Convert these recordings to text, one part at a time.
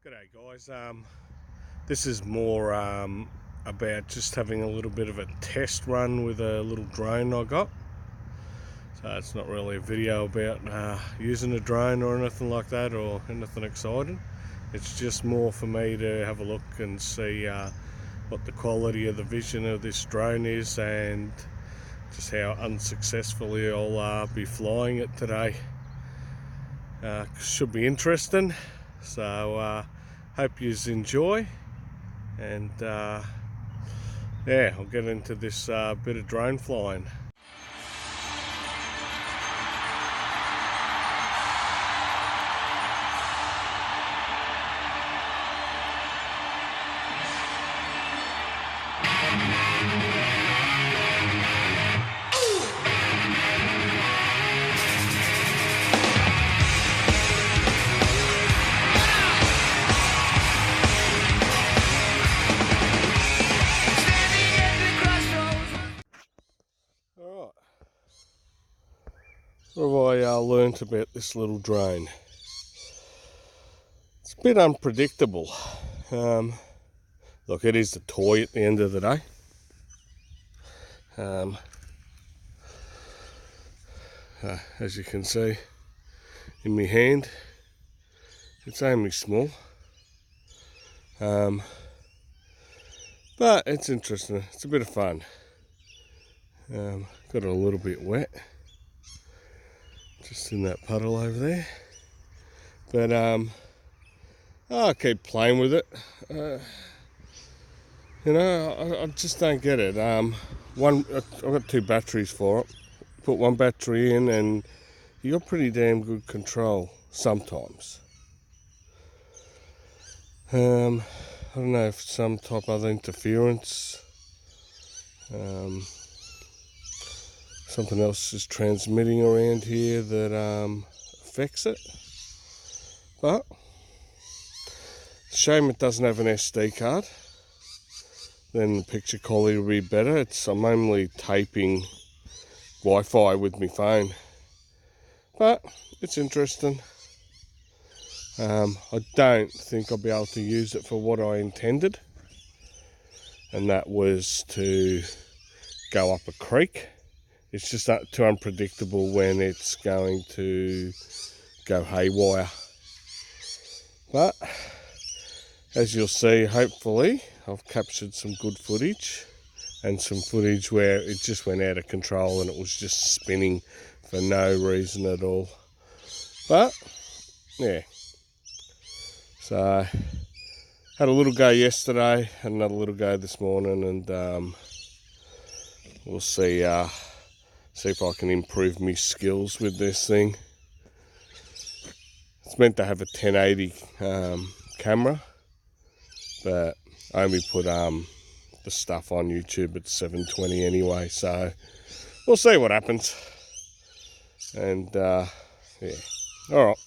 G'day guys, this is more about just having a little bit of a test run with a little drone I got. So it's not really a video about using a drone or anything like that or anything exciting. It's just more for me to have a look and see what the quality of the vision of this drone is and just how unsuccessfully I'll be flying it today. Should be interesting. So hope you enjoy, and yeah, I'll get into this bit of drone flying. What have I learnt about this little drone? It's a bit unpredictable. Look, it is a toy at the end of the day. As you can see in my hand, it's only small. But it's interesting. It's a bit of fun. Got it a little bit wet. Just in that puddle over there, but I'll keep playing with it. You know, I just don't get it. I've got two batteries for it. Put one battery in, and you got pretty damn good control sometimes. I don't know if some type of other interference. Something else is transmitting around here that affects it, but shame it doesn't have an SD card. Then the picture quality will be better. I'm only taping Wi-Fi with my phone, but it's interesting. I don't think I'll be able to use it for what I intended, and that was to go up a creek. It's just too unpredictable when it's going to go haywire. But as you'll see, hopefully I've captured some good footage, and some footage where it just went out of control and it was just spinning for no reason at all. But yeah, so had a little go yesterday, had another little go this morning, and we'll see if I can improve my skills with this thing. It's meant to have a 1080 camera, but I only put the stuff on YouTube at 720 anyway, so we'll see what happens. And yeah, all right.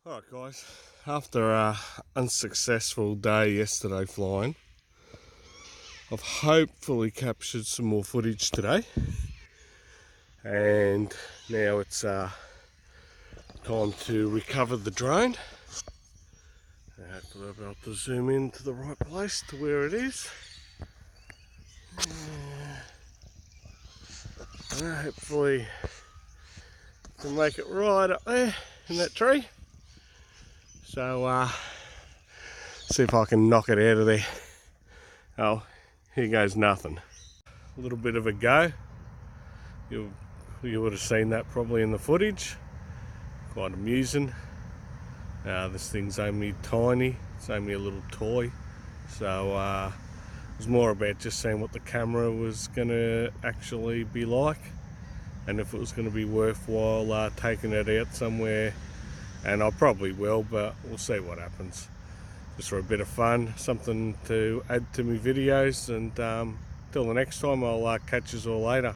Alright guys, after an unsuccessful day yesterday flying, I've hopefully captured some more footage today, and now it's time to recover the drone. Hopefully I'll be able to zoom in to the right place to where it is. Hopefully I can make it right up there in that tree. So see if I can knock it out of there. Oh, here goes nothing. A little bit of a go. You would have seen that probably in the footage. Quite amusing. This thing's only tiny. It's only a little toy. So it was more about just seeing what the camera was going to actually be like, and if it was going to be worthwhile taking it out somewhere. And I probably will, but we'll see what happens. Just for a bit of fun, something to add to my videos, and till the next time, I'll catch you all later.